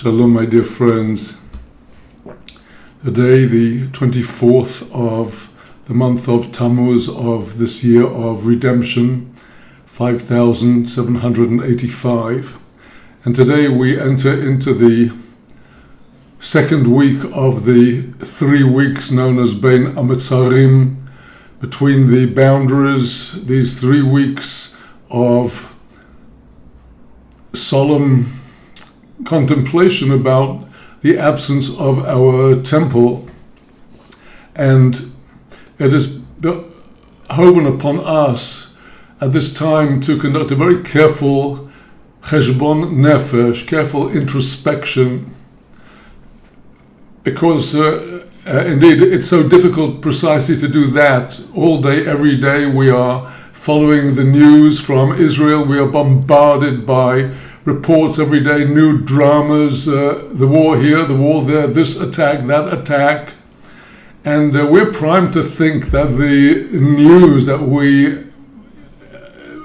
Shalom, my dear friends. Today, the 24th of the month of Tammuz of this year of redemption, 5785. And today we enter into the second week of the 3 weeks known as Bein Ametzarim, between the boundaries, these 3 weeks of solemn contemplation about the absence of our temple. And it is behoven upon us at this time to conduct a very careful cheshbon nefesh, careful introspection, because indeed it's so difficult precisely to do that. All day, every day we are following the news from Israel. We are bombarded by reports every day, new dramas, the war here, the war there, this attack, that attack. And we're primed to think that the news that we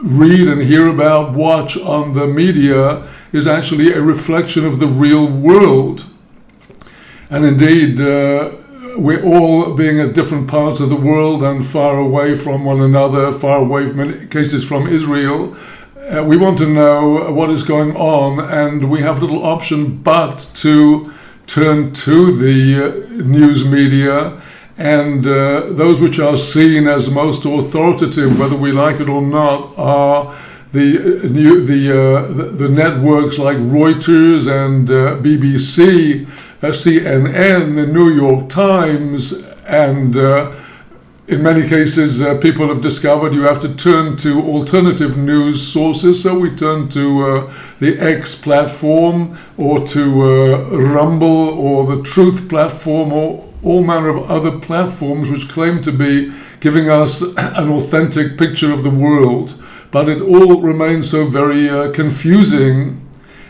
read and hear about, watch on the media, is actually a reflection of the real world. And indeed, we're all being at different parts of the world and far away from one another, far away, in many cases, from Israel. We want to know what is going on, and we have little option but to turn to the news media, and those which are seen as most authoritative, whether we like it or not, are the networks like Reuters and BBC, CNN, the New York Times, and in many cases, people have discovered you have to turn to alternative news sources. So we turn to the X platform, or to Rumble, or the Truth platform, or all manner of other platforms which claim to be giving us an authentic picture of the world. But it all remains so very confusing,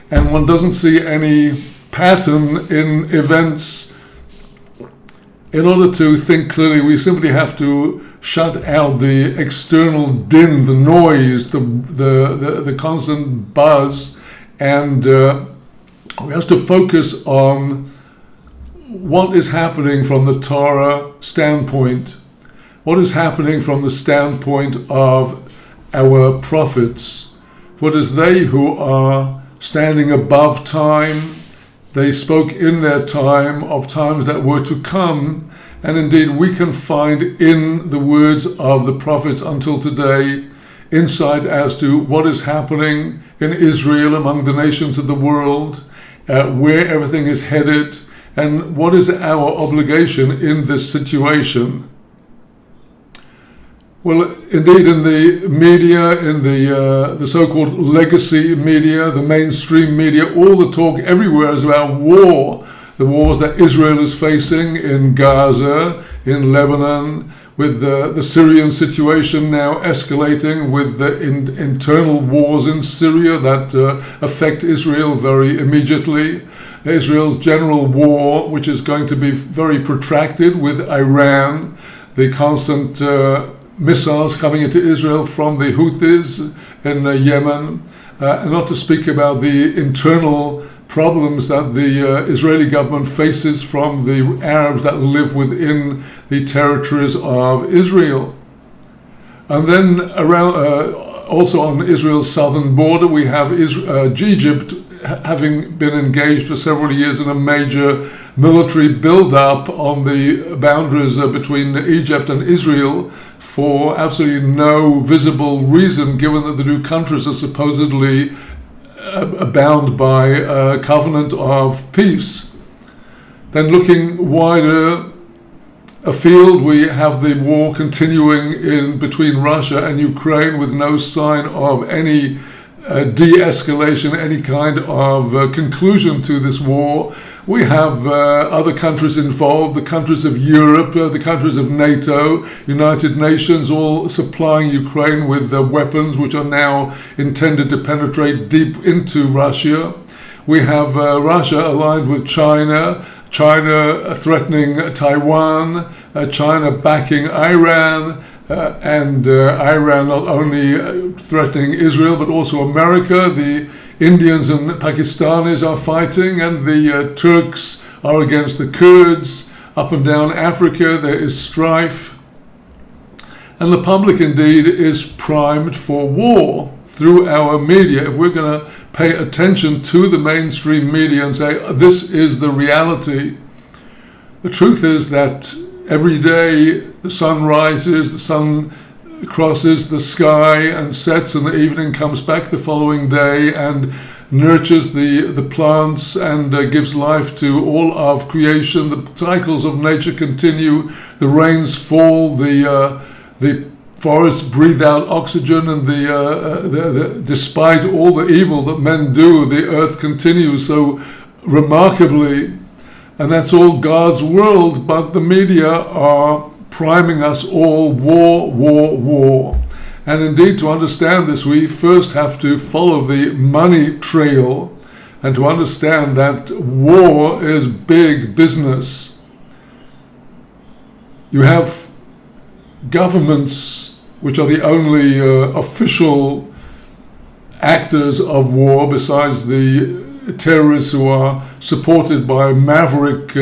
and one doesn't see any pattern in events. In order to think clearly, we simply have to shut out the external din, the noise, the constant buzz, and we have to focus on what is happening from the Torah standpoint, what is happening from the standpoint of our prophets. For it is they who are standing above time. They spoke in their time of times that were to come, and indeed we can find in the words of the prophets until today insight as to what is happening in Israel, among the nations of the world, where everything is headed, and what is our obligation in this situation. Well, indeed, in the media, in the so-called legacy media, the mainstream media, all the talk everywhere is about war. The wars that Israel is facing in Gaza, in Lebanon, with the Syrian situation now escalating, with the internal wars in Syria that affect Israel very immediately. Israel's general war, which is going to be very protracted with Iran, the constant missiles coming into Israel from the Houthis in Yemen, and not to speak about the internal problems that the Israeli government faces from the Arabs that live within the territories of Israel. And then around, also on Israel's southern border, we have Egypt, having been engaged for several years in a major military build-up on the boundaries between Egypt and Israel for absolutely no visible reason, given that the two countries are supposedly bound by a covenant of peace. Then looking wider afield, we have the war continuing in between Russia and Ukraine with no sign of any de-escalation, any kind of conclusion to this war. We have other countries involved, the countries of Europe, the countries of NATO, United Nations, all supplying Ukraine with weapons which are now intended to penetrate deep into Russia. We have Russia aligned with China, China threatening Taiwan, China backing Iran, and Iran not only threatening Israel but also America. The Indians and Pakistanis are fighting, and the Turks are against the Kurds. Up and down Africa there is strife. And the public indeed is primed for war through our media. If we're going to pay attention to the mainstream media and say, this is the reality, the truth is that every day the sun rises, the sun crosses the sky and sets, and the evening comes back the following day and nurtures the plants and gives life to all of creation. The cycles of nature continue, the rains fall, the forests breathe out oxygen, and despite all the evil that men do, the earth continues so remarkably. And that's all God's world, but the media are priming us all, war, war, war. And indeed, to understand this, we first have to follow the money trail and to understand that war is big business. You have governments, which are the only official actors of war besides the terrorists who are supported by maverick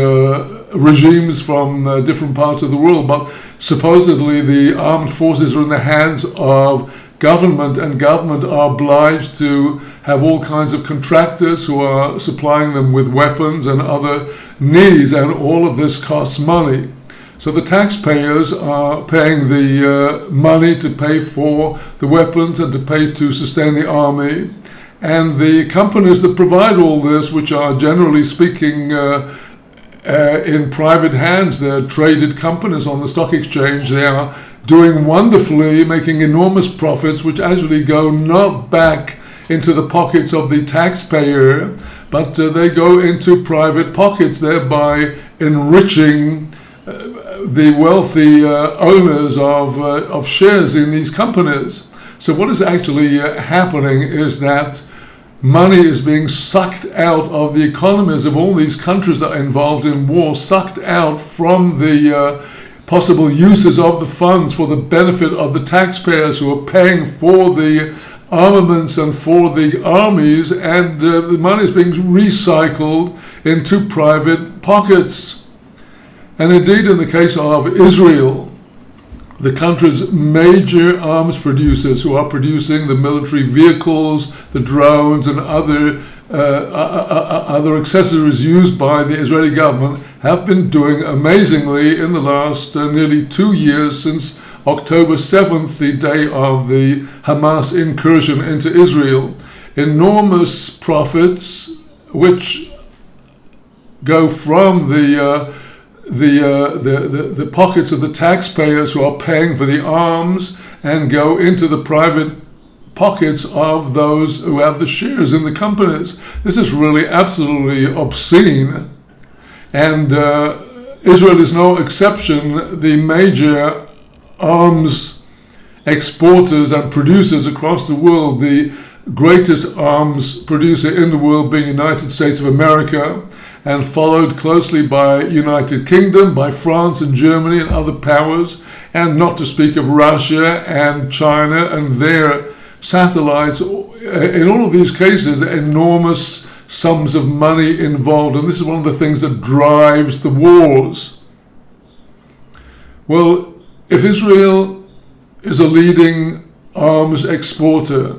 regimes from different parts of the world. But supposedly the armed forces are in the hands of government, and government are obliged to have all kinds of contractors who are supplying them with weapons and other needs, and all of this costs money. So the taxpayers are paying the money to pay for the weapons and to pay to sustain the army. And the companies that provide all this, which are generally speaking in private hands, they're traded companies on the stock exchange, they are doing wonderfully, making enormous profits, which actually go not back into the pockets of the taxpayer, but they go into private pockets, thereby enriching the wealthy owners of shares in these companies. So what is actually happening is that money is being sucked out of the economies of all these countries that are involved in war, sucked out from the possible uses of the funds for the benefit of the taxpayers who are paying for the armaments and for the armies, and the money is being recycled into private pockets. And indeed, in the case of Israel, the country's major arms producers who are producing the military vehicles, the drones, and other accessories used by the Israeli government have been doing amazingly in the last nearly 2 years, since October 7th, the day of the Hamas incursion into Israel. Enormous profits which go from the pockets of the taxpayers who are paying for the arms and go into the private pockets of those who have the shares in the companies. This is really absolutely obscene, and Israel is no exception. The major arms exporters and producers across the world, the greatest arms producer in the world being United States of America, and followed closely by United Kingdom, by France and Germany and other powers, and not to speak of Russia and China and their satellites. In all of these cases, enormous sums of money involved, and this is one of the things that drives the wars. Well, if Israel is a leading arms exporter,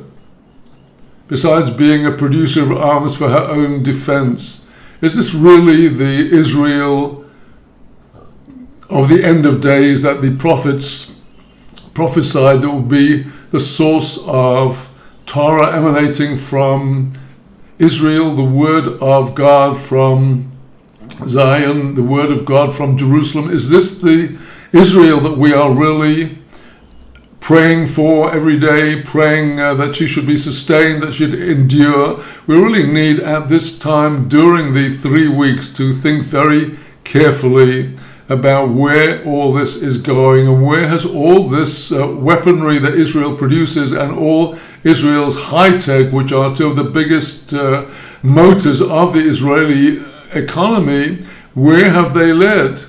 besides being a producer of arms for her own defense, is this really the Israel of the end of days that the prophets prophesied that would be the source of Torah emanating from Israel, the word of God from Zion, the word of God from Jerusalem? Is this the Israel that we are really praying for every day, praying that she should be sustained, that she'd endure? We really need at this time during the 3 weeks to think very carefully about where all this is going, and where has all this weaponry that Israel produces and all Israel's high-tech, which are two of the biggest motors of the Israeli economy, where have they led?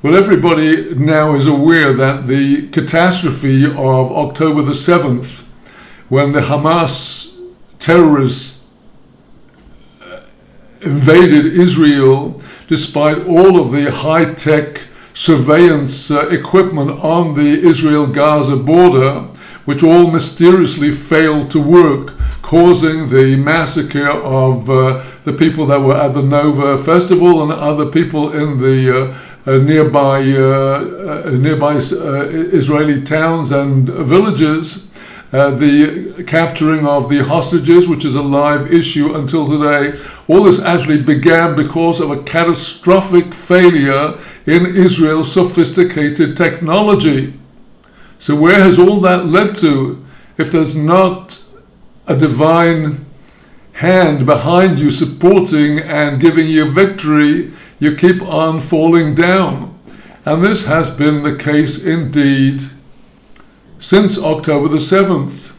Well, everybody now is aware that the catastrophe of October the 7th, when the Hamas terrorists invaded Israel, despite all of the high-tech surveillance equipment on the Israel-Gaza border, which all mysteriously failed to work, causing the massacre of the people that were at the Nova Festival and other people in the nearby Israeli towns and villages. The capturing of the hostages, which is a live issue until today. All this actually began because of a catastrophic failure in Israel's sophisticated technology. So where has all that led to? If there's not a divine hand behind you supporting and giving you victory, you keep on falling down. And this has been the case indeed since October the 7th.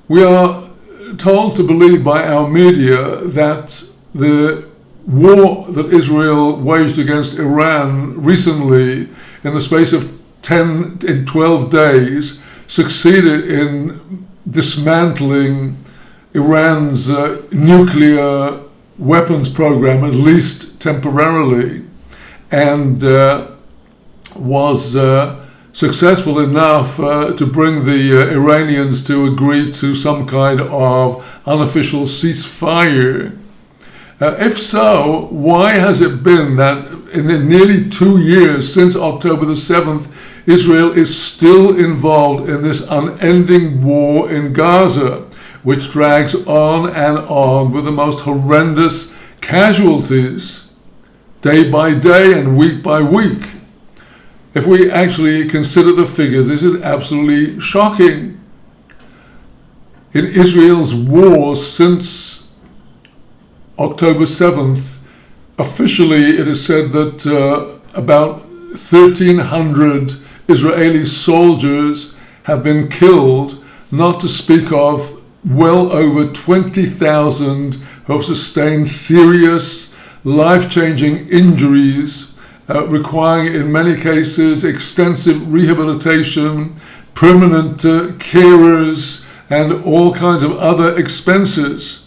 We are told to believe by our media that the war that Israel waged against Iran recently, in the space of 12 days, succeeded in dismantling Iran's nuclear weapons program, at least temporarily, and was successful enough to bring the Iranians to agree to some kind of unofficial ceasefire. If so, why has it been that in the nearly 2 years since October the 7th, Israel is still involved in this unending war in Gaza, which drags on and on with the most horrendous casualties day by day and week by week? If we actually consider the figures, this is absolutely shocking. In Israel's wars since October 7th, officially it is said that about 1,300 Israeli soldiers have been killed, not to speak of well over 20,000 who have sustained serious, life-changing injuries, requiring in many cases extensive rehabilitation, permanent carers, and all kinds of other expenses.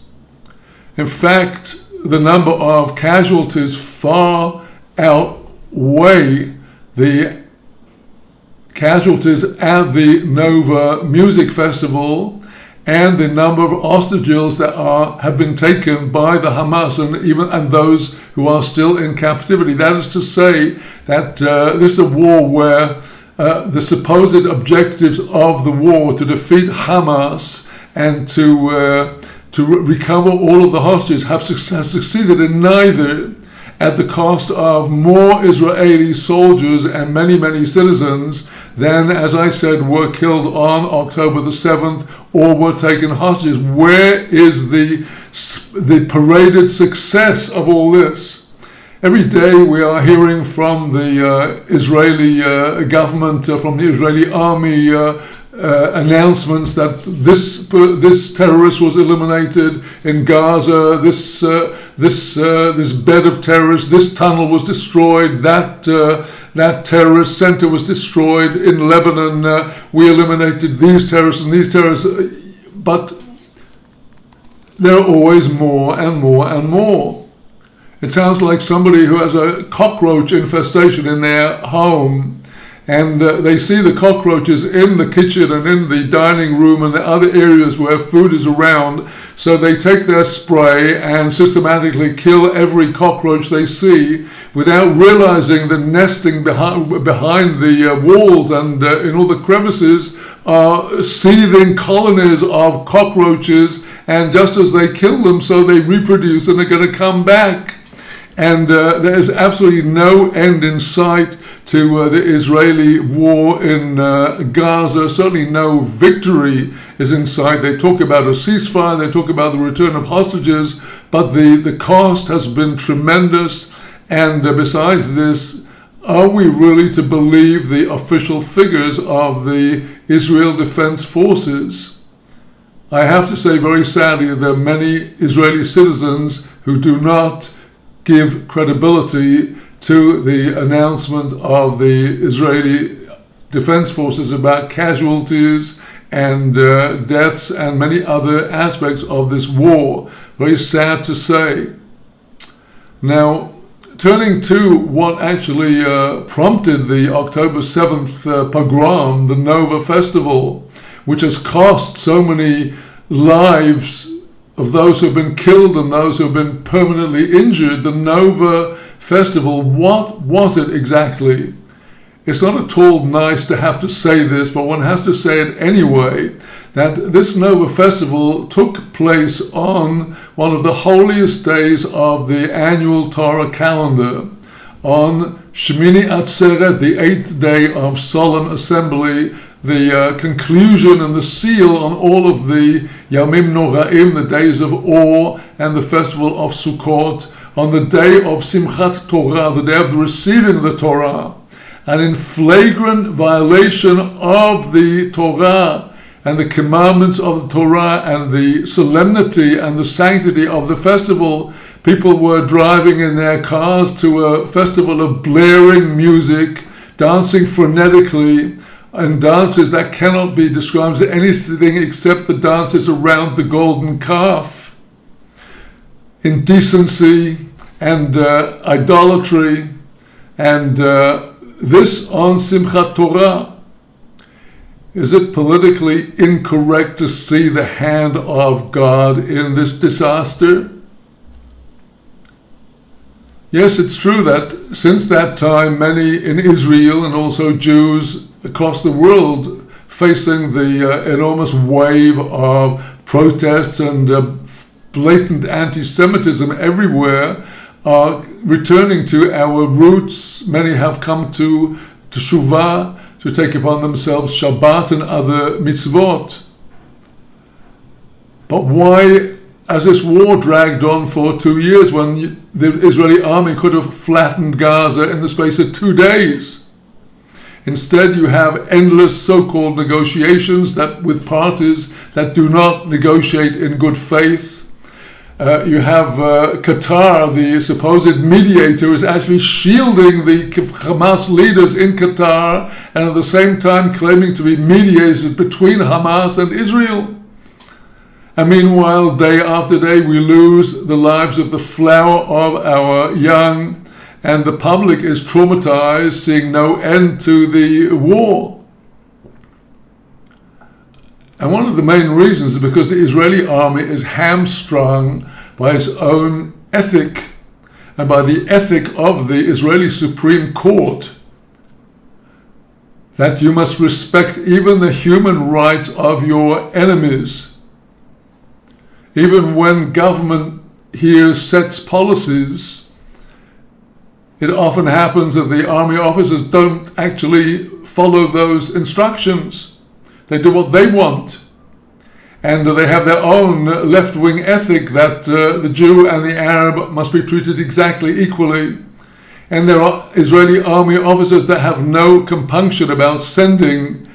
In fact, the number of casualties far outweigh the casualties at the Nova Music Festival and the number of hostages that have been taken by the Hamas and those who are still in captivity. That is to say that this is a war where the supposed objectives of the war to defeat Hamas and to recover all of the hostages have succeeded in neither, at the cost of more Israeli soldiers and many, many citizens than, as I said, were killed on October the 7th or were taken hostages. Where is the paraded success of all this? Every day we are hearing from the Israeli government, from the Israeli army, announcements that this terrorist was eliminated in Gaza, this bed of terrorists, this tunnel was destroyed, that terrorist center was destroyed in Lebanon, we eliminated these terrorists and these terrorists, but there are always more and more and more. It sounds like somebody who has a cockroach infestation in their home, and they see the cockroaches in the kitchen and in the dining room and the other areas where food is around. So they take their spray and systematically kill every cockroach they see without realizing the nesting behind the walls and in all the crevices are seething colonies of cockroaches. And just as they kill them, so they reproduce and they're going to come back. And there is absolutely no end in sight to the Israeli war in Gaza. Certainly no victory is in sight. They talk about a ceasefire, they talk about the return of hostages, but the cost has been tremendous. And besides this, are we really to believe the official figures of the Israel Defense Forces? I have to say very sadly that there are many Israeli citizens who do not give credibility to the announcement of the Israeli Defense Forces about casualties and deaths and many other aspects of this war. Very sad to say. Now, turning to what actually prompted the October 7th pogrom, the Nova Festival, which has cost so many lives of those who have been killed and those who have been permanently injured. The Nova Festival, what was it exactly? It's not at all nice to have to say this, but one has to say it anyway, that this Nova Festival took place on one of the holiest days of the annual Torah calendar, on Shemini Atzeret, the 8th day of Solemn Assembly, the conclusion and the seal on all of the Yamim Noraim, the days of awe, and the festival of Sukkot, on the day of Simchat Torah, the day of the receiving of the Torah, and in flagrant violation of the Torah and the commandments of the Torah and the solemnity and the sanctity of the festival, people were driving in their cars to a festival of blaring music, dancing frenetically, and dances that cannot be described as anything except the dances around the golden calf. Indecency and idolatry, and this on Simchat Torah. Is it politically incorrect to see the hand of God in this disaster? Yes, it's true that since that time, many in Israel and also Jews across the world facing the enormous wave of protests and blatant anti-Semitism everywhere are returning to our roots. Many have come to Teshuvah, to take upon themselves Shabbat and other mitzvot. But why, as this war dragged on for 2 years, when the Israeli army could have flattened Gaza in the space of 2 days? Instead, you have endless so-called negotiations that with parties that do not negotiate in good faith. You have Qatar, the supposed mediator, is actually shielding the Hamas leaders in Qatar and at the same time claiming to be mediators between Hamas and Israel. And meanwhile, day after day, we lose the lives of the flower of our young, and the public is traumatized, seeing no end to the war. And one of the main reasons is because the Israeli army is hamstrung by its own ethic and by the ethic of the Israeli Supreme Court, that you must respect even the human rights of your enemies. Even when government here sets policies, it often happens that the army officers don't actually follow those instructions. They do what they want. And they have their own left-wing ethic that the Jew and the Arab must be treated exactly equally. And there are Israeli army officers that have no compunction about sending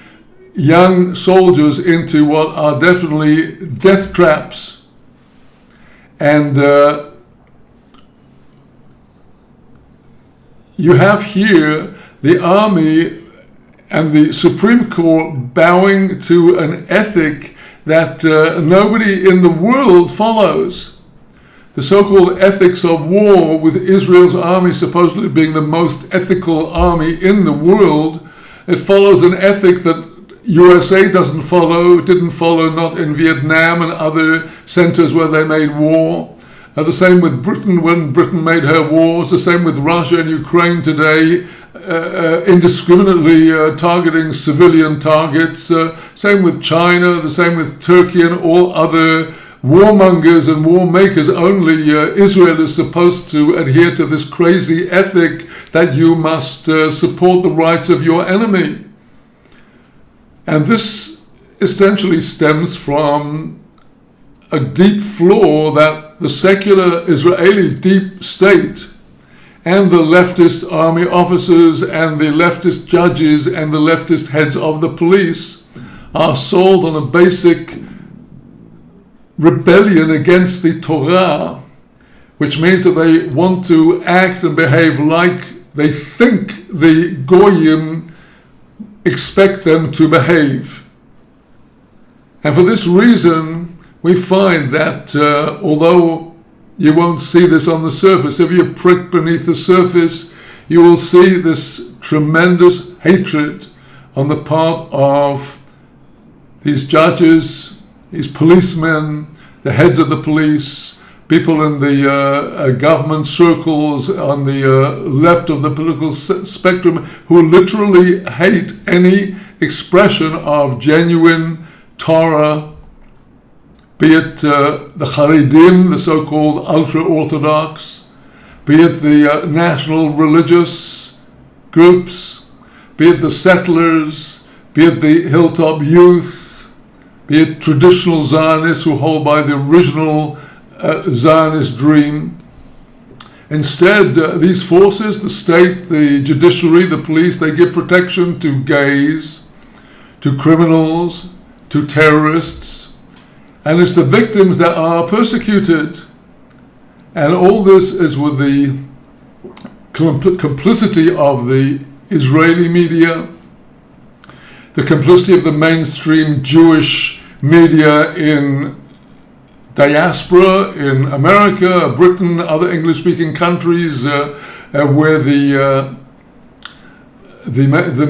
young soldiers into what are definitely death traps. And you have here the army and the Supreme Court bowing to an ethic that nobody in the world follows. The so-called ethics of war, with Israel's army supposedly being the most ethical army in the world, it follows an ethic that USA doesn't follow, didn't follow not in Vietnam and other centers where they made war. The same with Britain when Britain made her wars, the same with Russia and Ukraine today, indiscriminately targeting civilian targets, same with China, the same with Turkey and all other warmongers and war makers. Only Israel is supposed to adhere to this crazy ethic that you must support the rights of your enemy. And this essentially stems from a deep flaw that the secular Israeli deep state and the leftist army officers and the leftist judges and the leftist heads of the police are sold on a basic rebellion against the Torah, which means that they want to act and behave like they think the Goyim expect them to behave. And for this reason, we find that although you won't see this on the surface, if you prick beneath the surface, you will see this tremendous hatred on the part of these judges, these policemen, the heads of the police, people in the government circles on the left of the political spectrum, who literally hate any expression of genuine Torah, be it the Haredim, the so-called ultra-Orthodox, be it the national religious groups, be it the settlers, be it the hilltop youth, be it traditional Zionists who hold by the original Zionist dream. Instead, these forces, the state, the judiciary, the police, they give protection to gays, to criminals, to terrorists, and it's the victims that are persecuted. And all this is with the complicity of the Israeli media, the complicity of the mainstream Jewish media in diaspora, in America, Britain, other English-speaking countries, where the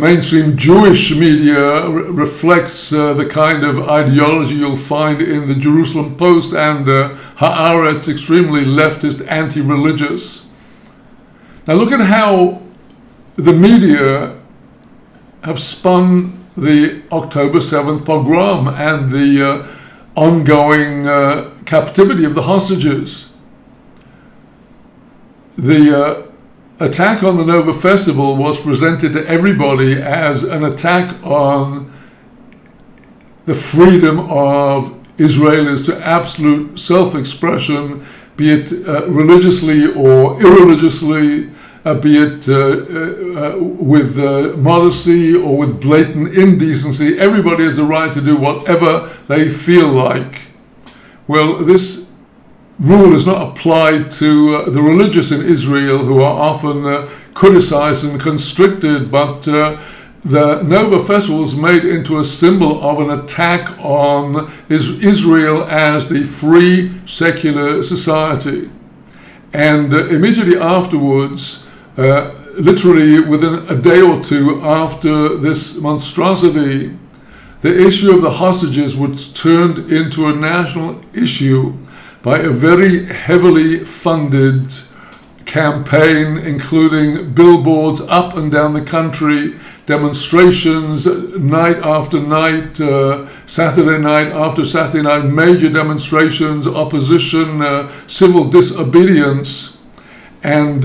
mainstream Jewish media reflects the kind of ideology you'll find in the Jerusalem Post and Haaretz, extremely leftist, anti-religious. Now look at how the media have spun the October 7th pogrom and the ongoing captivity of the hostages. The attack on the Nova Festival was presented to everybody as an attack on the freedom of Israelis to absolute self-expression, be it religiously or irreligiously, be it with modesty or with blatant indecency. Everybody has the right to do whatever they feel like. Well, this rule is not applied to the religious in Israel, who are often criticized and constricted, but the Nova Festival is made into a symbol of an attack on Israel as the free secular society. And immediately afterwards, literally within a day or two after this monstrosity, the issue of the hostages was turned into a national issue by a very heavily funded campaign, including billboards up and down the country, demonstrations night after night, Saturday night after Saturday night, major demonstrations, opposition, civil disobedience. And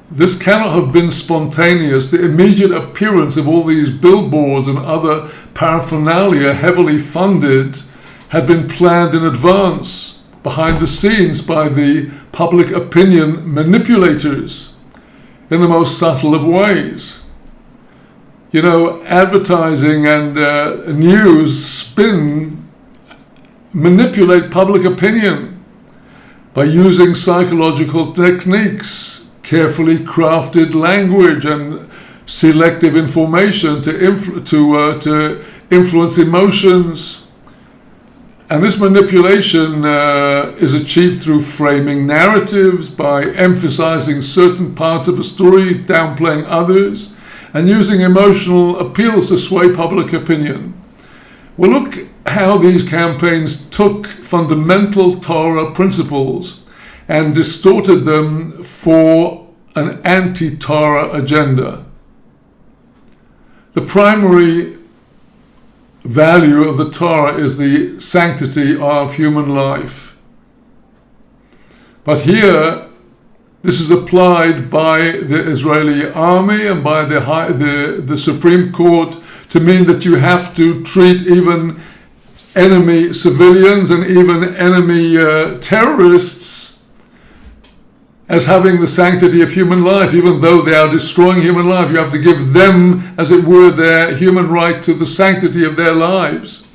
this cannot have been spontaneous. The immediate appearance of all these billboards and other paraphernalia, heavily funded, had been planned in advance, behind the scenes, by the public opinion manipulators in the most subtle of ways. You know, advertising and news manipulate public opinion by using psychological techniques, carefully crafted language and selective information to influence emotions. And this manipulation is achieved through framing narratives, by emphasizing certain parts of a story, downplaying others, and using emotional appeals to sway public opinion. Well, look how these campaigns took fundamental Torah principles and distorted them for an anti-Torah agenda. The primary value of the Torah is the sanctity of human life. But here, this is applied by the Israeli army and by the Supreme Court to mean that you have to treat even enemy civilians and even enemy terrorists as having the sanctity of human life. Even though they are destroying human life, you have to give them, as it were, their human right to the sanctity of their lives.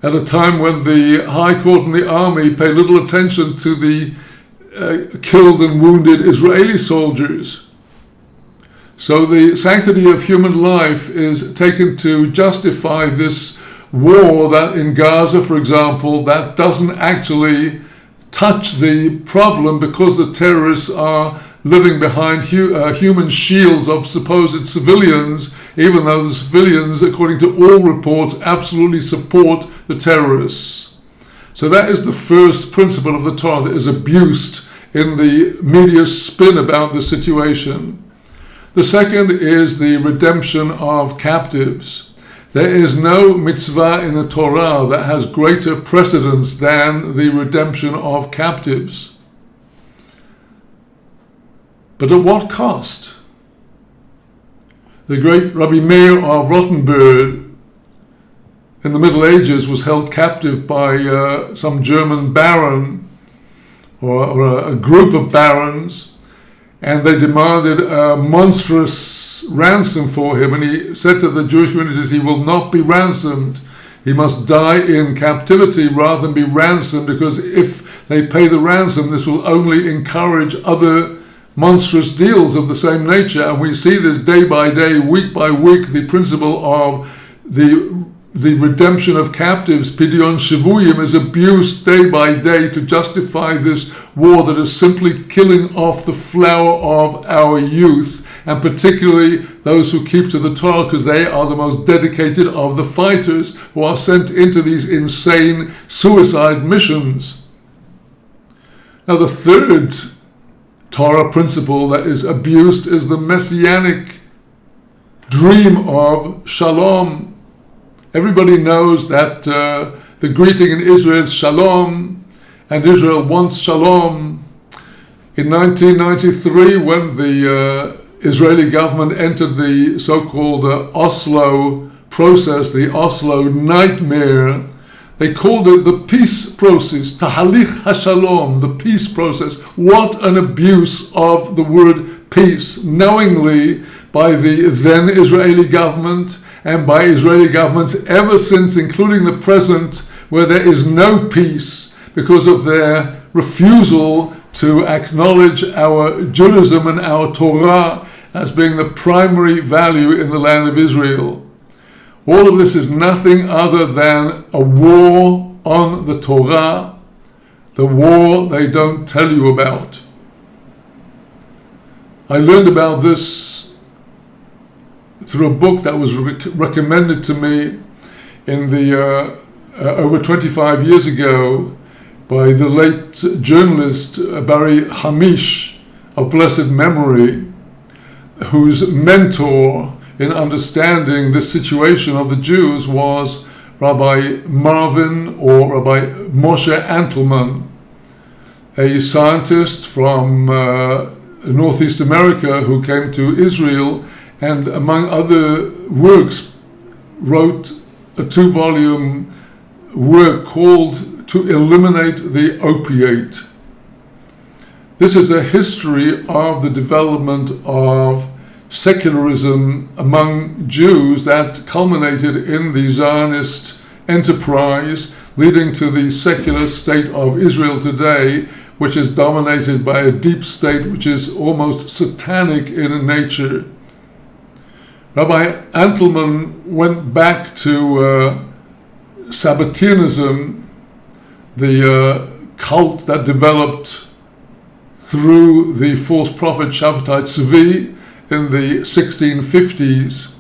At a time when the High Court and the army pay little attention to the killed and wounded Israeli soldiers. So the sanctity of human life is taken to justify this war that in Gaza, for example, that doesn't actually touch the problem because the terrorists are living behind human shields of supposed civilians, even though the civilians, according to all reports, absolutely support the terrorists. So that is the first principle of the Torah that is abused in the media's spin about the situation. The second is the redemption of captives. There is no mitzvah in the Torah that has greater precedence than the redemption of captives. But at what cost? The great Rabbi Meir of Rothenburg in the Middle Ages was held captive by some German baron or a group of barons, and they demanded a monstrous ransom for him, and he said to the Jewish communities he will not be ransomed. He must die in captivity rather than be ransomed, because if they pay the ransom, this will only encourage other monstrous deals of the same nature. And we see this day by day, week by week, the principle of the redemption of captives, Pidyon Shivuyim, is abused day by day to justify this war that is simply killing off the flower of our youth, and particularly those who keep to the Torah, because they are the most dedicated of the fighters who are sent into these insane suicide missions. Now, the third Torah principle that is abused is the messianic dream of shalom. Everybody knows that the greeting in Israel is shalom, and Israel wants shalom. In 1993, when the Israeli government entered the so-called Oslo process, the Oslo nightmare, they called it the peace process, Tahalich HaShalom, the peace process. What an abuse of the word peace, knowingly by the then Israeli government and by Israeli governments ever since, including the present, where there is no peace because of their refusal to acknowledge our Judaism and our Torah as being the primary value in the land of Israel. All of this is nothing other than a war on the Torah, the war they don't tell you about. I learned about this through a book that was recommended to me in the over 25 years ago by the late journalist Barry Hamish of blessed memory, whose mentor in understanding this situation of the Jews was Rabbi Marvin or Rabbi Moshe Antelman, a scientist from Northeast America who came to Israel and, among other works, wrote a 2-volume work called To Eliminate the Opiate. This is a history of the development of secularism among Jews that culminated in the Zionist enterprise, leading to the secular state of Israel today, which is dominated by a deep state which is almost satanic in nature. Rabbi Antelman went back to Sabbateanism, the cult that developed through the false prophet Shabbatai Tzvi in the 1650s,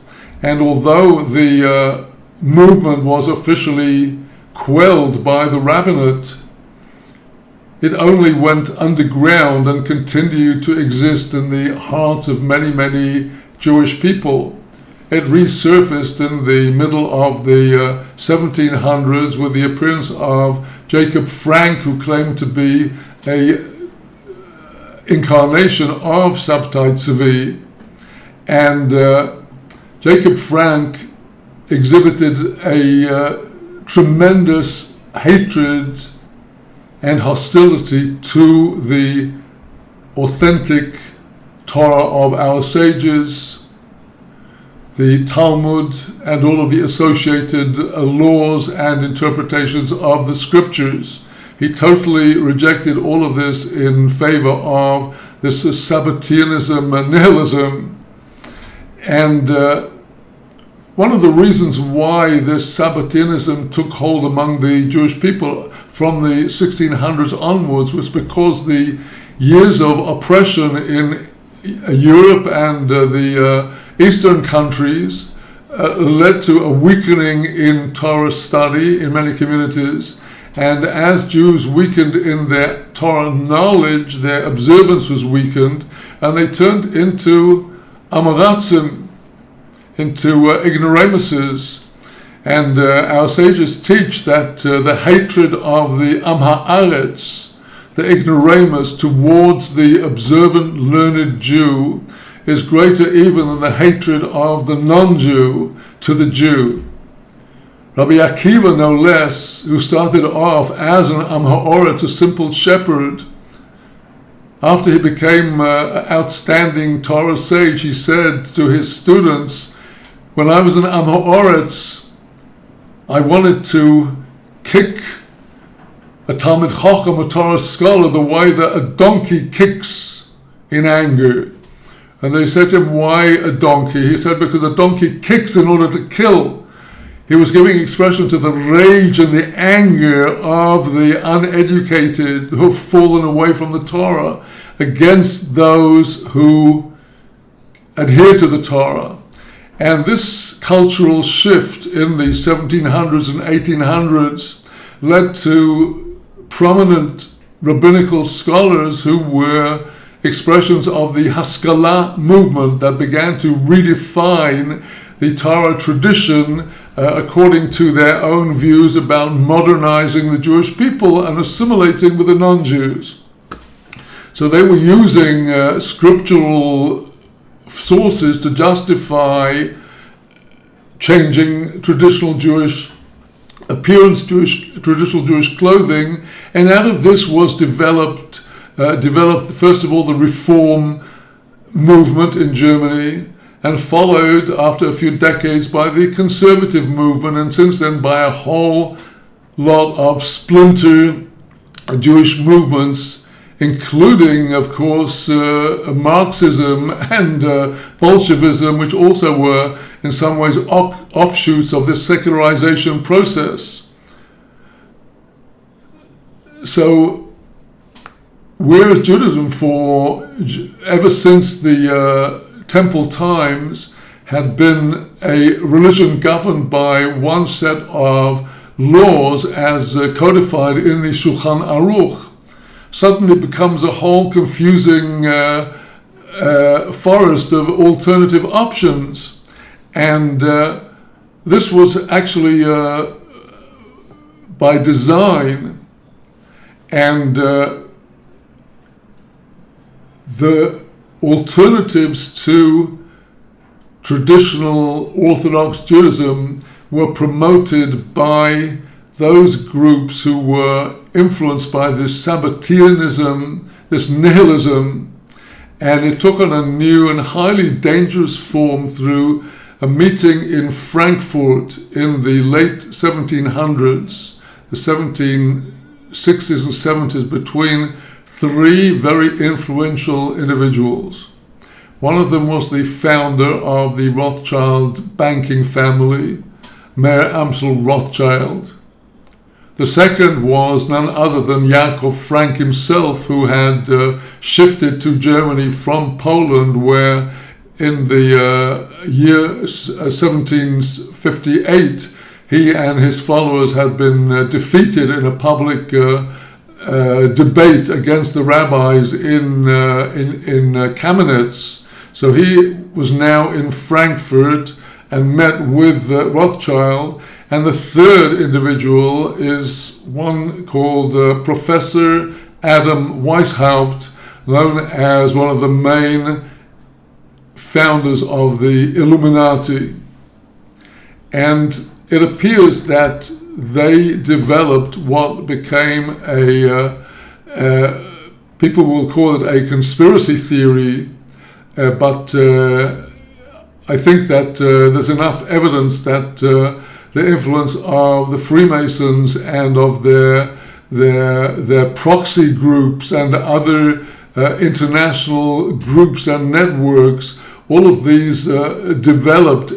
and although the movement was officially quelled by the rabbinate, it only went underground and continued to exist in the hearts of many, many Jewish people. It resurfaced in the middle of the 1700s with the appearance of Jacob Frank, who claimed to be a incarnation of Shabbatai Tzvi. And Jacob Frank exhibited a tremendous hatred and hostility to the authentic Torah of our sages, the Talmud, and all of the associated laws and interpretations of the scriptures. He totally rejected all of this in favor of this Sabbateanism and nihilism. And one of the reasons why this Sabbateanism took hold among the Jewish people from the 1600s onwards was because the years of oppression in Europe and the Eastern countries led to a weakening in Torah study in many communities. And as Jews weakened in their Torah knowledge, their observance was weakened, and they turned into Amaratzim, into ignoramuses. And our sages teach that the hatred of the Am Haaretz, the ignoramus, towards the observant, learned Jew is greater even than the hatred of the non-Jew to the Jew. Rabbi Akiva, no less, who started off as an Am Ha'oretz, a simple shepherd, after he became an outstanding Torah sage, he said to his students, when I was an Am Ha'oretz, I wanted to kick a Talmid Chacham, a Torah scholar, the way that a donkey kicks in anger. And they said to him, why a donkey? He said, because a donkey kicks in order to kill. He was giving expression to the rage and the anger of the uneducated who have fallen away from the Torah against those who adhere to the Torah. And this cultural shift in the 1700s and 1800s led to prominent rabbinical scholars who were expressions of the Haskalah movement that began to redefine the Torah tradition according to their own views about modernizing the Jewish people and assimilating with the non-Jews. So they were using scriptural sources to justify changing traditional Jewish appearance, traditional Jewish clothing, and out of this was developed first of all the Reform movement in Germany, and followed after a few decades by the conservative movement, and since then by a whole lot of splinter Jewish movements, including, of course, Marxism and Bolshevism, which also were in some ways offshoots of this secularization process. So, whereas Judaism, ever since the Temple times, had been a religion governed by one set of laws as codified in the Shulchan Aruch, suddenly becomes a whole confusing forest of alternative options. And this was actually by design, and the alternatives to traditional Orthodox Judaism were promoted by those groups who were influenced by this Sabbateanism, this nihilism, and it took on a new and highly dangerous form through a meeting in Frankfurt in the late 1700s, the 1760s and 70s, between three very influential individuals. One of them was the founder of the Rothschild banking family, Mayer Amschel Rothschild. The second was none other than Yaakov Frank himself, who had shifted to Germany from Poland, where in the year 1758 he and his followers had been defeated in a public debate against the rabbis in Kamenetz. So he was now in Frankfurt and met with Rothschild. And the third individual is one called Professor Adam Weishaupt, known as one of the main founders of the Illuminati. And it appears that they developed what became people will call it a conspiracy theory, but I think that there's enough evidence that the influence of the Freemasons and of their proxy groups and other international groups and networks, all of these developed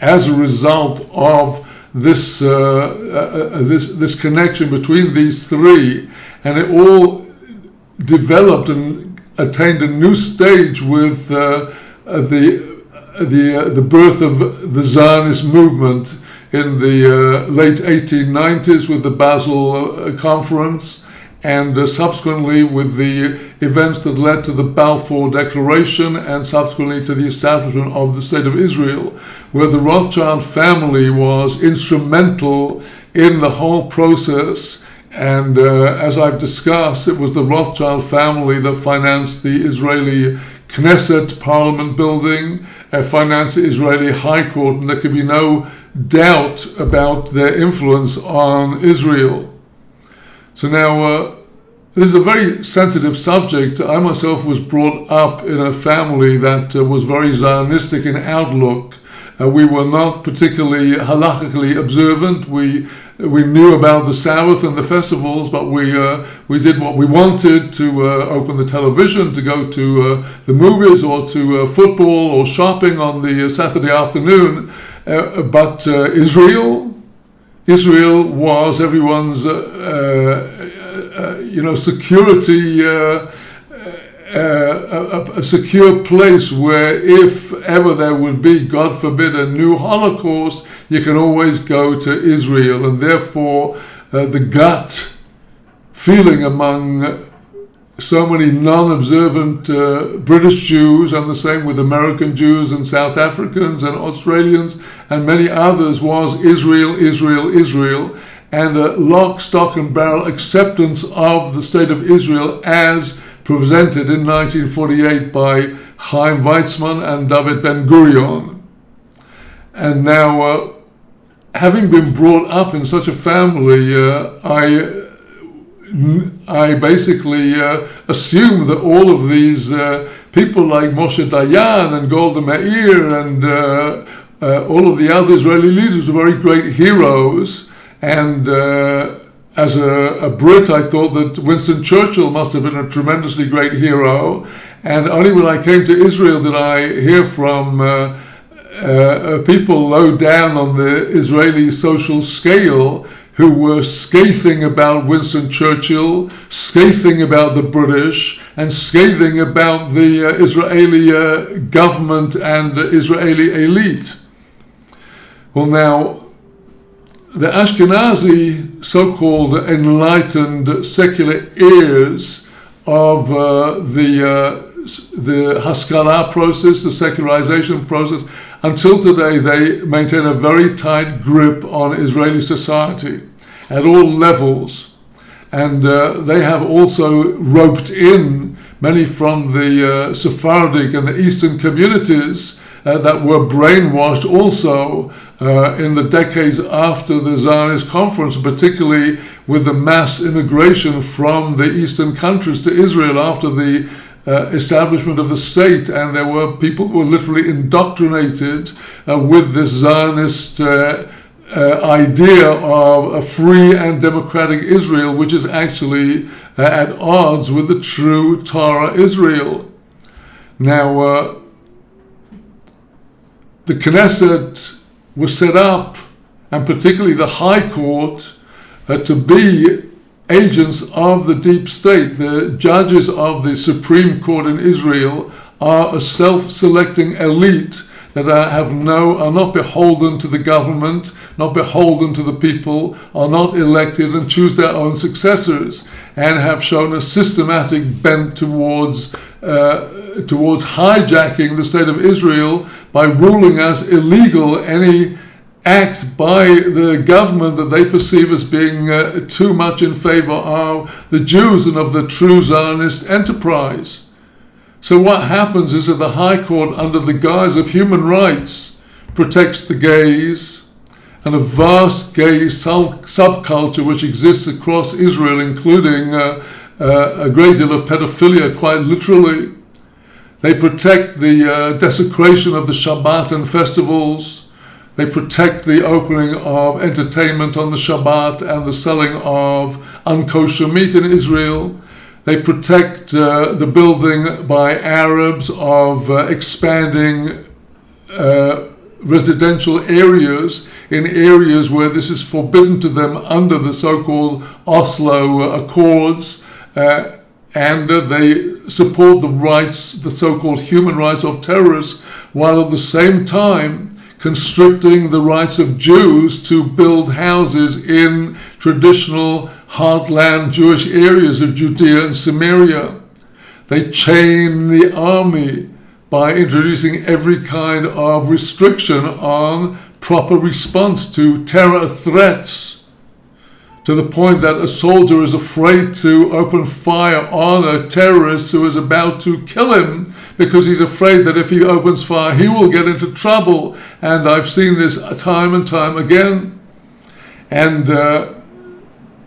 as a result of this connection between these three, and it all developed and attained a new stage with the birth of the Zionist movement in the late 1890s with the Basel Conference, and subsequently with the events that led to the Balfour Declaration and subsequently to the establishment of the State of Israel, where the Rothschild family was instrumental in the whole process. And as I've discussed, it was the Rothschild family that financed the Israeli Knesset parliament building, financed the Israeli High Court, and there could be no doubt about their influence on Israel. So now, this is a very sensitive subject. I myself was brought up in a family that was very Zionistic in outlook. We were not particularly halakhically observant. We knew about the Sabbath and the festivals, but we did what we wanted, to open the television, to go to the movies, or to football or shopping on the Saturday afternoon. But Israel was everyone's security, a secure place where if ever there would be, God forbid, a new Holocaust, you can always go to Israel. And therefore the gut feeling among so many non-observant British Jews, and the same with American Jews and South Africans and Australians and many others, was Israel, Israel, Israel, and a lock, stock and barrel acceptance of the State of Israel as presented in 1948 by Chaim Weizmann and David Ben-Gurion. And now, having been brought up in such a family, I basically assumed that all of these people like Moshe Dayan and Golda Meir and all of the other Israeli leaders were very great heroes. And as a Brit, I thought that Winston Churchill must have been a tremendously great hero. And only when I came to Israel did I hear from people low down on the Israeli social scale who were scathing about Winston Churchill, scathing about the British, and scathing about the Israeli government and the Israeli elite. Well, now, the Ashkenazi so-called enlightened secular heirs of the Haskalah process, the secularization process, until today they maintain a very tight grip on Israeli society at all levels. And they have also roped in many from the Sephardic and the Eastern communities that were brainwashed also in the decades after the Zionist conference, particularly with the mass immigration from the Eastern countries to Israel after the establishment of the state. And there were people who were literally indoctrinated with this Zionist idea of a free and democratic Israel, which is actually at odds with the true Torah Israel. Now, the Knesset was set up, and particularly the High Court, to be agents of the deep state. The judges of the Supreme Court in Israel are a self-selecting elite that are not beholden to the government, not beholden to the people, are not elected and choose their own successors, and have shown a systematic bent towards hijacking the State of Israel by ruling as illegal any act by the government that they perceive as being too much in favor of the Jews and of the true Zionist enterprise. So what happens is that the High Court, under the guise of human rights, protects the gays, and a vast gay subculture which exists across Israel, including a great deal of pedophilia, quite literally. They protect the desecration of the Shabbat and festivals. They protect the opening of entertainment on the Shabbat and the selling of unkosher meat in Israel. They protect the building by Arabs of expanding residential areas, in areas where this is forbidden to them under the so-called Oslo Accords, and they support the rights, the so-called human rights of terrorists, while at the same time constricting the rights of Jews to build houses in traditional heartland Jewish areas of Judea and Samaria. They chain the army by introducing every kind of restriction on proper response to terror threats, to the point that a soldier is afraid to open fire on a terrorist who is about to kill him, because he's afraid that if he opens fire, he will get into trouble. And I've seen this time and time again. And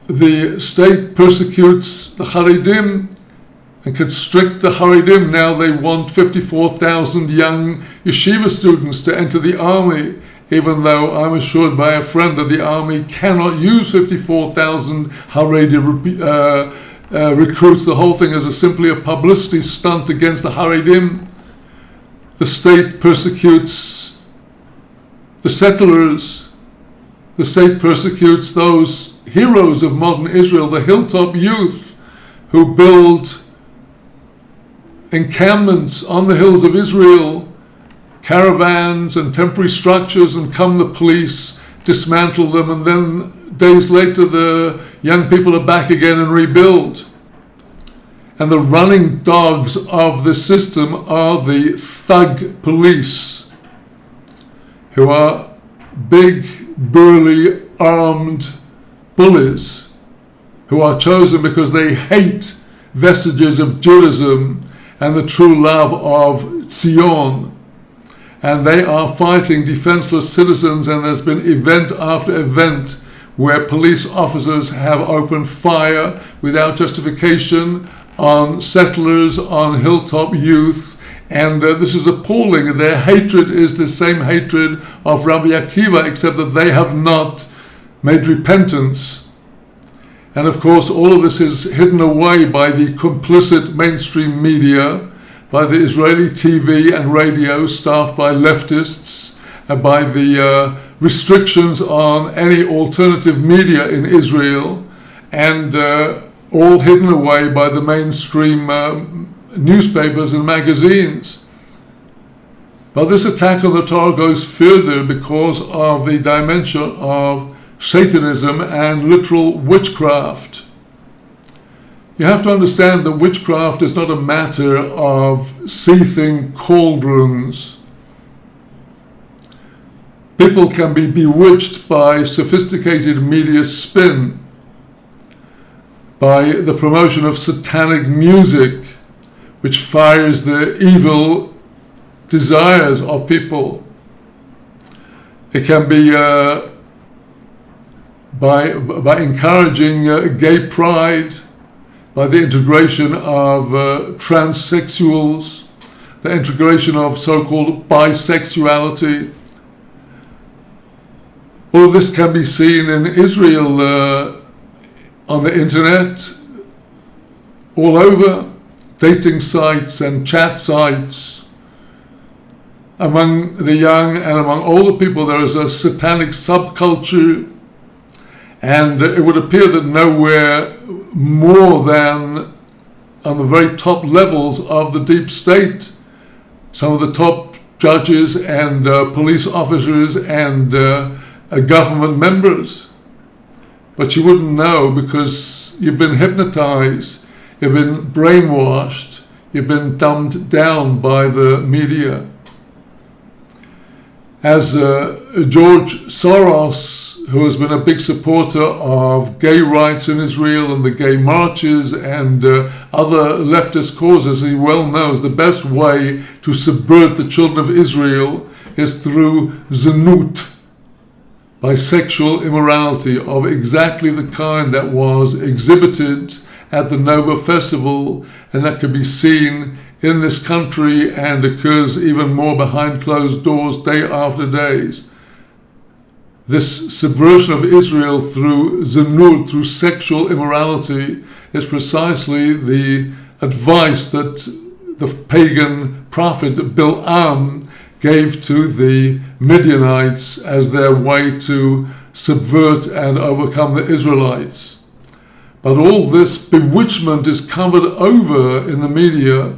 the state persecutes the Haredim and constrict the Haredim. Now they want 54,000 young yeshiva students to enter the army, even though I'm assured by a friend that the army cannot use 54,000 Haredi recruits. The whole thing is simply a publicity stunt against the Haredim. The state persecutes the settlers. The state persecutes those heroes of modern Israel, the hilltop youth who build encampments on the hills of Israel, caravans and temporary structures, and come the police, dismantle them, and then days later the young people are back again and rebuild. And the running dogs of the system are the thug police, who are big, burly, armed bullies, who are chosen because they hate vestiges of Judaism and the true love of Zion. And they are fighting defenseless citizens, and there's been event after event where police officers have opened fire without justification on settlers, on hilltop youth, and this is appalling. Their hatred is the same hatred of Rabbi Akiva, except that they have not made repentance. And of course, all of this is hidden away by the complicit mainstream media, by the Israeli TV and radio staffed by leftists, and by the restrictions on any alternative media in Israel, and all hidden away by the mainstream newspapers and magazines. But this attack on the Torah goes further because of the dimension of Satanism and literal witchcraft. You have to understand that witchcraft is not a matter of seething cauldrons. People can be bewitched by sophisticated media spin, by the promotion of satanic music, which fires the evil desires of people. It can be by encouraging gay pride, by the integration of transsexuals, the integration of so-called bisexuality. All of this can be seen in Israel on the internet, all over, dating sites and chat sites. Among the young and among older people, there is a satanic subculture, and it would appear that nowhere more than on the very top levels of the deep state, some of the top judges and police officers and government members. But you wouldn't know because you've been hypnotized, you've been brainwashed, you've been dumbed down by the media. As George Soros, who has been a big supporter of gay rights in Israel and the gay marches and other leftist causes, he well knows the best way to subvert the children of Israel is through zinut, by sexual immorality of exactly the kind that was exhibited at the Nova Festival, and that can be seen in this country and occurs even more behind closed doors day after day. This subversion of Israel through zinut, through sexual immorality, is precisely the advice that the pagan prophet Bil'am gave to the Midianites as their way to subvert and overcome the Israelites. But all this bewitchment is covered over in the media.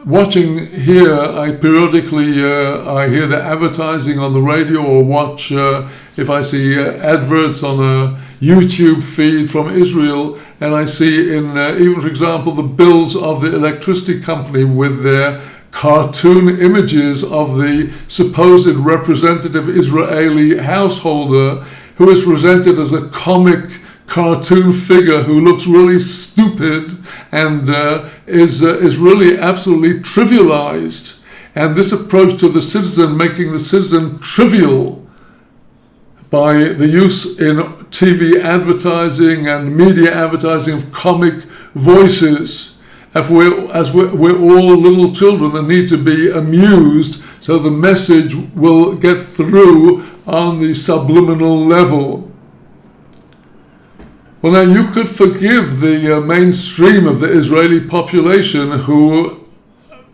Watching here, I periodically I hear the advertising on the radio, or watch if I see adverts on a YouTube feed from Israel, and I see in even, for example, the bills of the electricity company with their cartoon images of the supposed representative Israeli householder, who is presented as a comic cartoon figure who looks really stupid and is really absolutely trivialized. And this approach to the citizen, making the citizen trivial by the use in TV advertising and media advertising of comic voices, as we're all little children that need to be amused so the message will get through on the subliminal level. Well, now you could forgive the mainstream of the Israeli population, who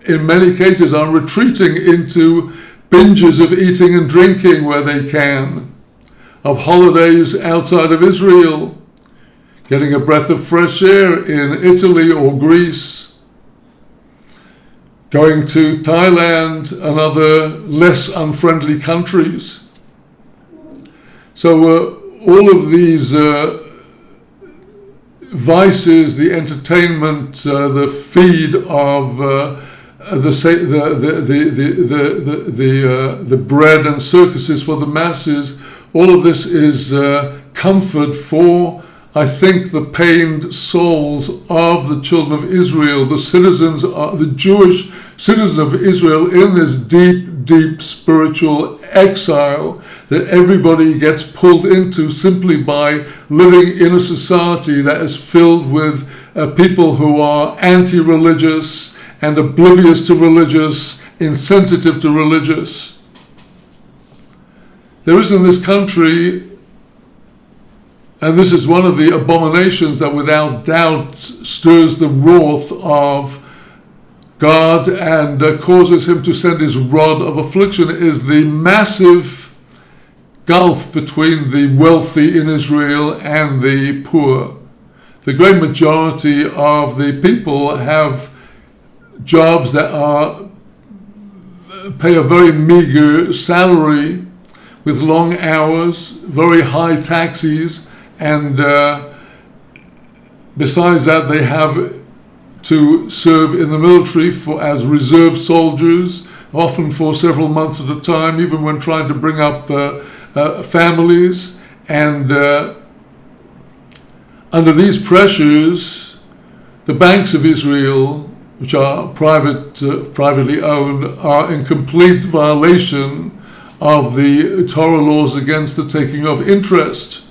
in many cases are retreating into binges of eating and drinking where they can, of holidays outside of Israel, getting a breath of fresh air in Italy or Greece, going to Thailand and other less unfriendly countries. So all of these vices, the entertainment, the feed of the bread and circuses for the masses, all of this is comfort for, I think, the pained souls of the children of Israel, the citizens, the Jewish citizens of Israel, in this deep, deep spiritual exile that everybody gets pulled into simply by living in a society that is filled with people who are anti-religious and oblivious to religious, insensitive to religious. There is in this country, and this is one of the abominations that without doubt stirs the wrath of God and causes him to send his rod of affliction, is the massive gulf between the wealthy in Israel and the poor. The great majority of the people have jobs that pay a very meager salary, with long hours, very high taxes, and besides that they have to serve in the military as reserve soldiers, often for several months at a time, even when trying to bring up families. And under these pressures, the banks of Israel, which are privately owned, are in complete violation of the Torah laws against the taking of interest,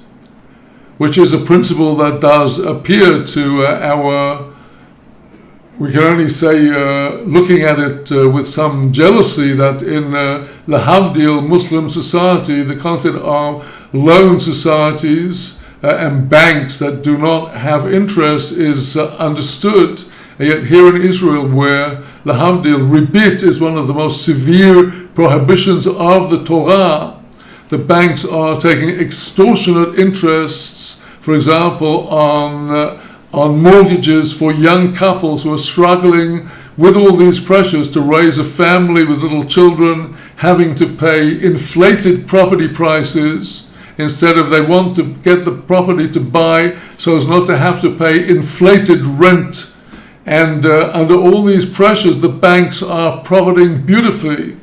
which is a principle that does appear to we can only say, looking at it with some jealousy, that in Lahavdil Muslim society, the concept of loan societies and banks that do not have interest is understood. And yet here in Israel, where Lahavdil, ribit is one of the most severe prohibitions of the Torah, the banks are taking extortionate interests, for example, on mortgages for young couples who are struggling with all these pressures to raise a family with little children, having to pay inflated property prices instead of, they want to get the property to buy so as not to have to pay inflated rent. And under all these pressures, the banks are profiting beautifully.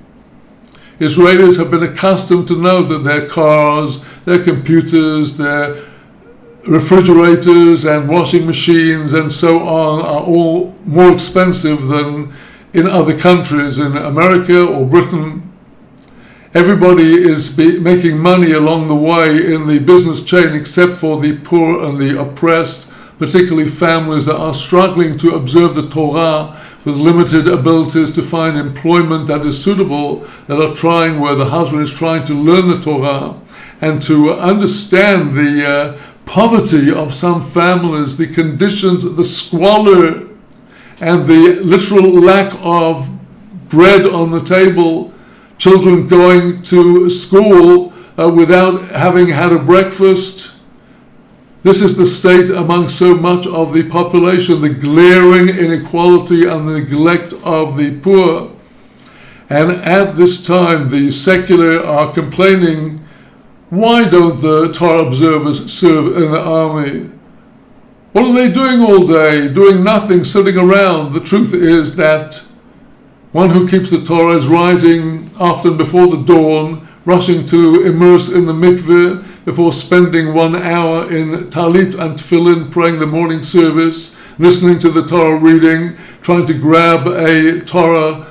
Israelis have been accustomed to know that their cars, their computers, their refrigerators and washing machines and so on are all more expensive than in other countries, in America or Britain. Everybody is making money along the way in the business chain, except for the poor and the oppressed, particularly families that are struggling to observe the Torah with limited abilities to find employment that is suitable, that are trying, where the husband is trying to learn the Torah and to understand the poverty of some families, the conditions, the squalor, and the literal lack of bread on the table, children going to school without having had a breakfast. This is the state among so much of the population, the glaring inequality and the neglect of the poor. And at this time, the secular are complaining, why don't the Torah observers serve in the army? What are they doing all day? Doing nothing, sitting around. The truth is that one who keeps the Torah is rising often before the dawn, rushing to immerse in the mikveh before spending 1 hour in talit and tefillin, praying the morning service, listening to the Torah reading, trying to grab a Torah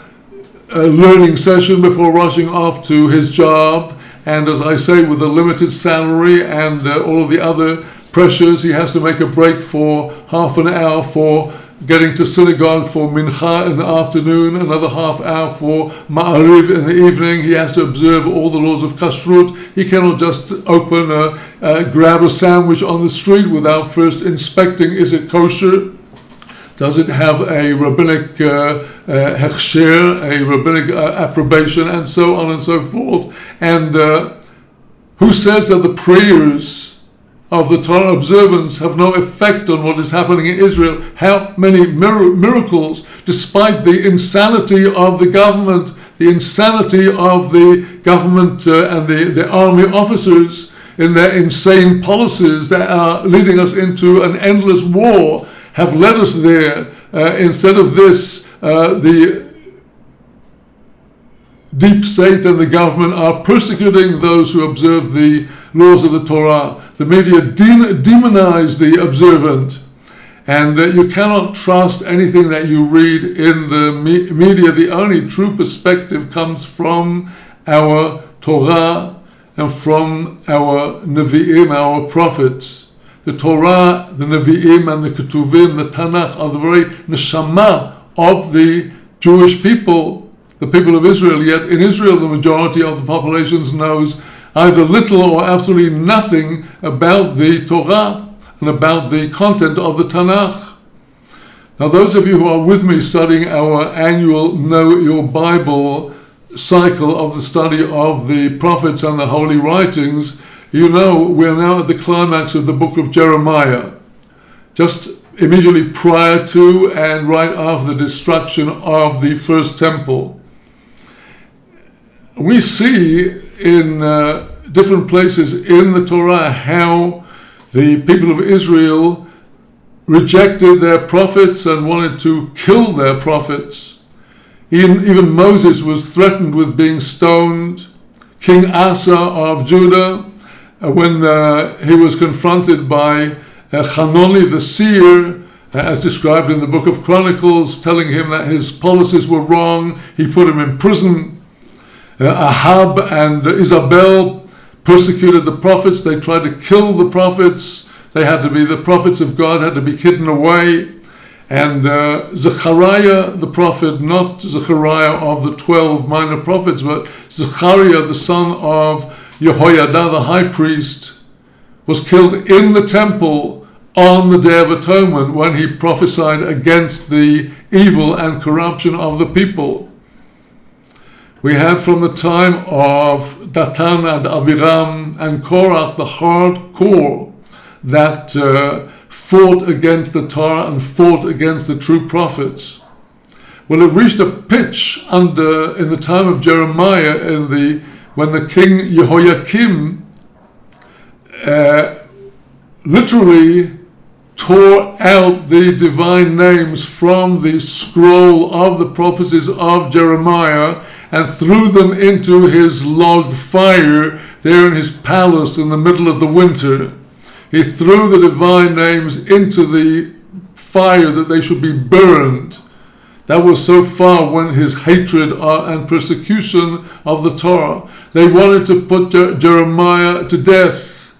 learning session before rushing off to his job. And as I say, with a limited salary and all of the other pressures, he has to make a break for half an hour for getting to synagogue for mincha in the afternoon, another half hour for ma'ariv in the evening. He has to observe all the laws of kashrut. He cannot just grab a sandwich on the street without first inspecting, is it kosher? Does it have a rabbinic hechsher, a rabbinic approbation, and so on and so forth? And who says that the prayers of the Torah observance have no effect on what is happening in Israel? How many miracles, despite the insanity of the government, the insanity of the government and the army officers in their insane policies that are leading us into an endless war, have led us there. Instead of this, the deep state and the government are persecuting those who observe the laws of the Torah. The media demonize the observant, and you cannot trust anything that you read in the media. The only true perspective comes from our Torah and from our Nevi'im, our prophets. The Torah, the Nevi'im, and the Ketuvim, the Tanakh, are the very neshama of the Jewish people, the people of Israel. Yet in Israel, the majority of the population knows either little or absolutely nothing about the Torah and about the content of the Tanakh. Now, those of you who are with me studying our annual Know Your Bible cycle of the study of the prophets and the holy writings, you know we're now at the climax of the book of Jeremiah, just immediately prior to and right after the destruction of the first temple. We see in different places in the Torah how the people of Israel rejected their prophets and wanted to kill their prophets. Even Moses was threatened with being stoned. King Asa of Judah, when he was confronted by Hanoni the seer, as described in the book of Chronicles, telling him that his policies were wrong, he put him in prison. Ahab and Isabel persecuted the prophets. They tried to kill the prophets. The prophets of God had to be hidden away. And Zechariah the prophet, not Zechariah of the 12 minor prophets, but Zechariah the son of Jehoiada the high priest, was killed in the temple on the Day of Atonement when he prophesied against the evil and corruption of the people. We had from the time of Datan and Aviram and Korach the hardcore that fought against the Torah and fought against the true prophets. Well, it reached a pitch in the time of Jeremiah when the king Jehoiakim literally tore out the divine names from the scroll of the prophecies of Jeremiah and threw them into his log fire there in his palace in the middle of the winter. He threw the divine names into the fire that they should be burned. That was so far when his hatred and persecution of the Torah. They wanted to put Jeremiah to death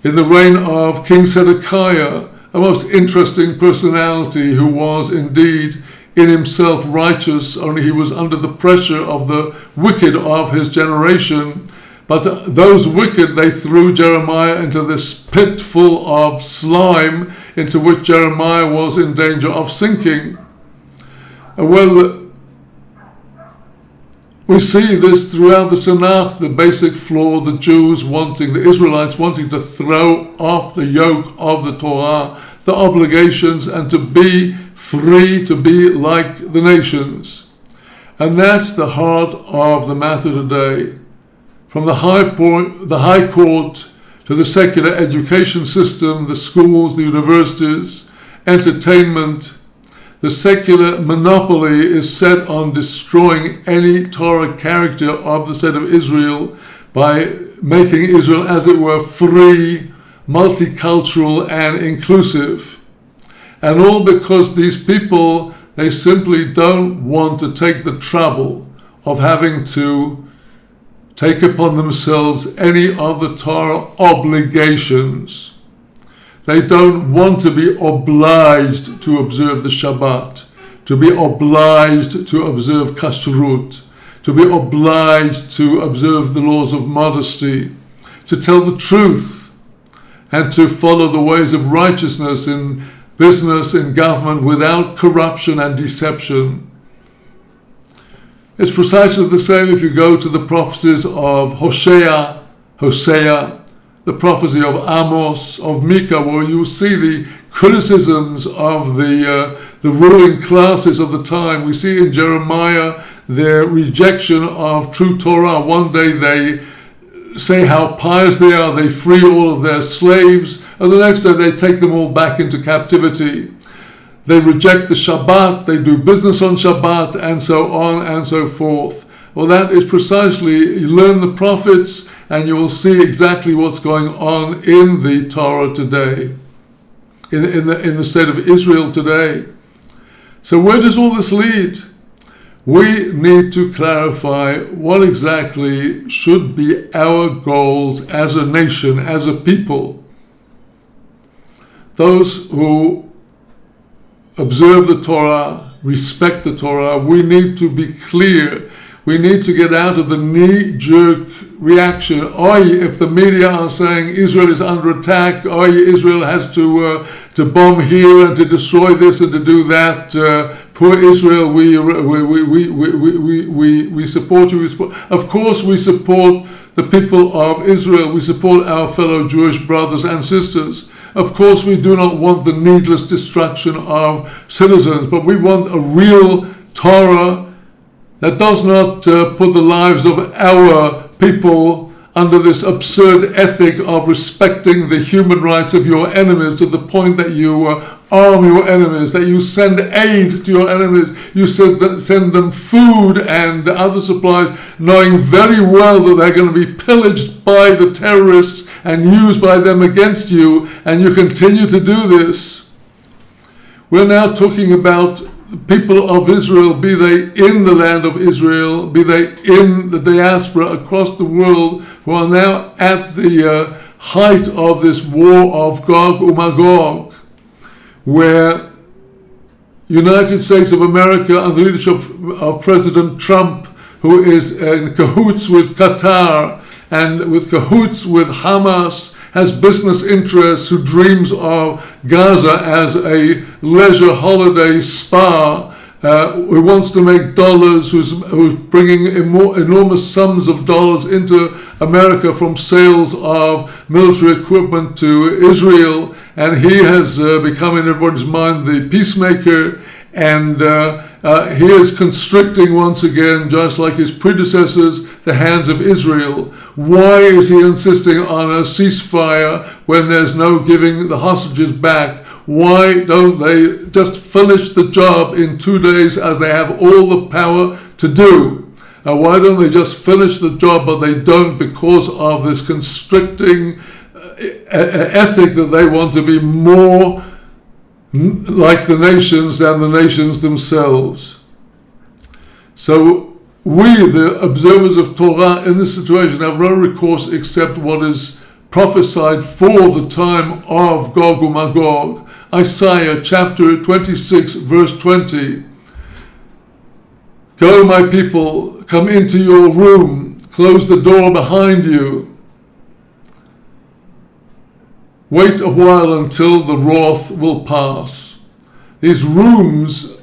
in the reign of King Zedekiah, a most interesting personality who was indeed in himself righteous, only he was under the pressure of the wicked of his generation. But those wicked, they threw Jeremiah into this pit full of slime into which Jeremiah was in danger of sinking. Well, We see this throughout the Tanakh, the basic flaw, the Israelites wanting to throw off the yoke of the Torah, the obligations, and to be free, to be like the nations. And that's the heart of the matter today. From the high court to the secular education system, the schools, the universities, entertainment, the secular monopoly is set on destroying any Torah character of the state of Israel by making Israel, as it were, free, multicultural, and inclusive. And all because these people, they simply don't want to take the trouble of having to take upon themselves any of the Torah obligations. They don't want to be obliged to observe the Shabbat, to be obliged to observe Kashrut, to be obliged to observe the laws of modesty, to tell the truth, and to follow the ways of righteousness in business, in government, without corruption and deception. It's precisely the same if you go to the prophecies of Hosea, the prophecy of Amos, of Micah, where you see the criticisms of the ruling classes of the time. We see in Jeremiah their rejection of true Torah. One day they say how pious they are, they free all of their slaves, and the next day they take them all back into captivity. They reject the Shabbat, they do business on Shabbat, and so on and so forth. Well, that is precisely, you learn the prophets and you will see exactly what's going on in the Torah today, in the state of Israel today. So where does all this lead? We need to clarify what exactly should be our goals as a nation, as a people. Those who observe the Torah, respect the Torah, we need to be clear. We need to get out of the knee-jerk reaction. If the media are saying Israel is under attack, Israel has to bomb here and to destroy this and to do that. Poor Israel, we support you. Of course, we support the people of Israel. We support our fellow Jewish brothers and sisters. Of course, we do not want the needless destruction of citizens, but we want a real Torah that does not put the lives of our people under this absurd ethic of respecting the human rights of your enemies to the point that you arm your enemies, that you send aid to your enemies, you send them food and other supplies, knowing very well that they're going to be pillaged by the terrorists and used by them against you, and you continue to do this. We're now talking about people of Israel, be they in the land of Israel, be they in the diaspora across the world, who are now at the height of this war of Gog and Magog, where United States of America, under the leadership of President Trump, who is in cahoots with Qatar and with cahoots with Hamas, has business interests, who dreams of Gaza as a leisure holiday spa, who wants to make dollars, who's bringing enormous sums of dollars into America from sales of military equipment to Israel, and he has become in everybody's mind the peacemaker, and he is constricting once again, just like his predecessors, the hands of Israel. Why is he insisting on a ceasefire when there's no giving the hostages back? Why don't they just finish the job in 2 days, as they have all the power to do? Why don't they just finish the job? But they don't, because of this constricting ethic that they want to be more like the nations than the nations themselves. So we, the observers of Torah, in this situation have no recourse except what is prophesied for the time of Gog and Magog. Isaiah chapter 26 verse 20. Go, my people, come into your room, close the door behind you. Wait a while until the wrath will pass. These rooms,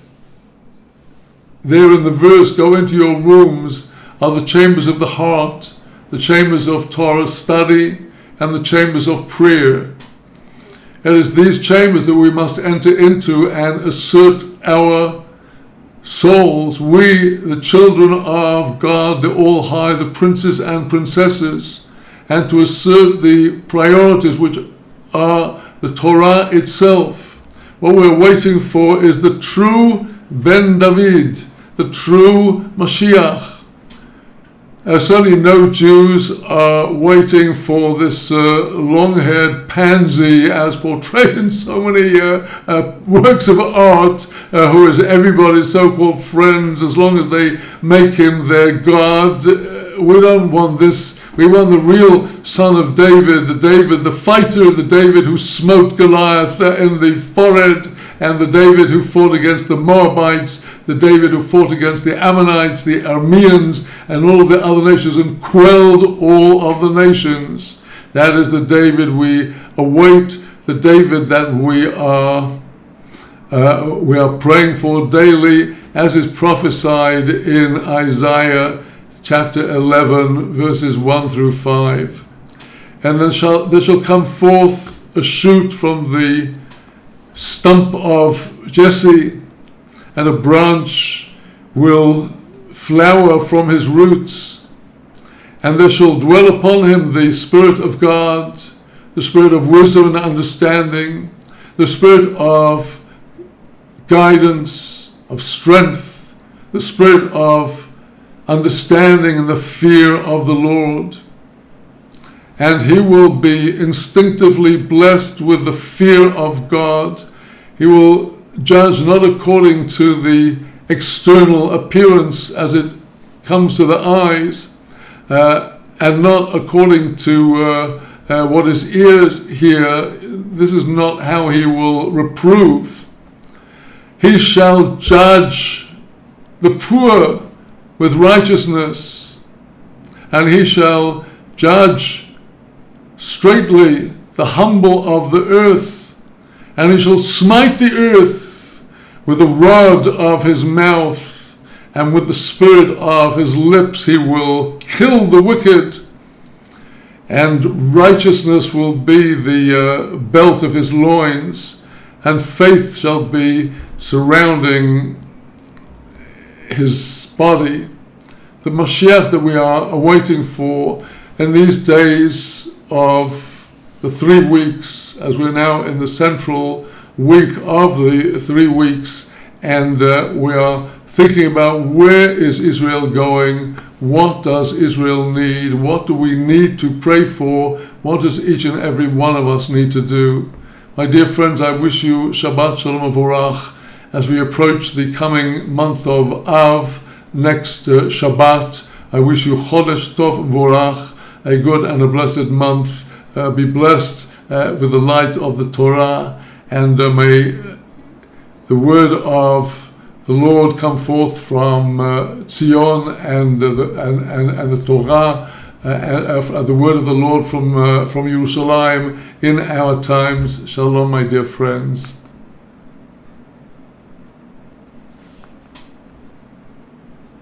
there in the verse, go into your rooms, are the chambers of the heart, the chambers of Torah study, and the chambers of prayer. It is these chambers that we must enter into and assert our souls, we, the children of God, the All-High, the princes and princesses, and to assert the priorities which are the Torah itself. What we're waiting for is the true Ben David, the true Mashiach. Certainly no Jews are waiting for this long-haired pansy as portrayed in so many works of art, who is everybody's so-called friend as long as they make him their God. We don't want this. We want the real son of David, the fighter, the David who smote Goliath in the forehead, and the David who fought against the Moabites, the David who fought against the Ammonites, the Arameans, and all of the other nations, and quelled all of the nations. That is the David we await, the David that we are praying for daily, as is prophesied in Isaiah chapter 11, verses 1 through 5. And there shall come forth a shoot from the stump of Jesse, and a branch will flower from his roots, and there shall dwell upon him the Spirit of God, the Spirit of wisdom and understanding, the Spirit of guidance, of strength, the Spirit of understanding and the fear of the Lord. And he will be instinctively blessed with the fear of God. He will judge not according to the external appearance as it comes to the eyes, and not according to what his ears hear. This is not how he will reprove. He shall judge the poor with righteousness, and he shall judge straightly the humble of the earth, and he shall smite the earth with the rod of his mouth, and with the spirit of his lips he will kill the wicked, and righteousness will be the belt of his loins, and faith shall be surrounding his body. The Mashiach that we are awaiting for in these days of the 3 weeks, as we're now in the central week of the 3 weeks, and we are thinking about where is Israel going, what does Israel need, what do we need to pray for, what does each and every one of us need to do. My dear friends, I wish you Shabbat Shalom Avorach as we approach the coming month of Av, next Shabbat. I wish you Chodesh Tov Vorach, a good and a blessed month. Be blessed with the light of the Torah, and may the word of the Lord come forth from Zion, and the Torah, the word of the Lord from Yerushalayim in our times. Shalom, my dear friends.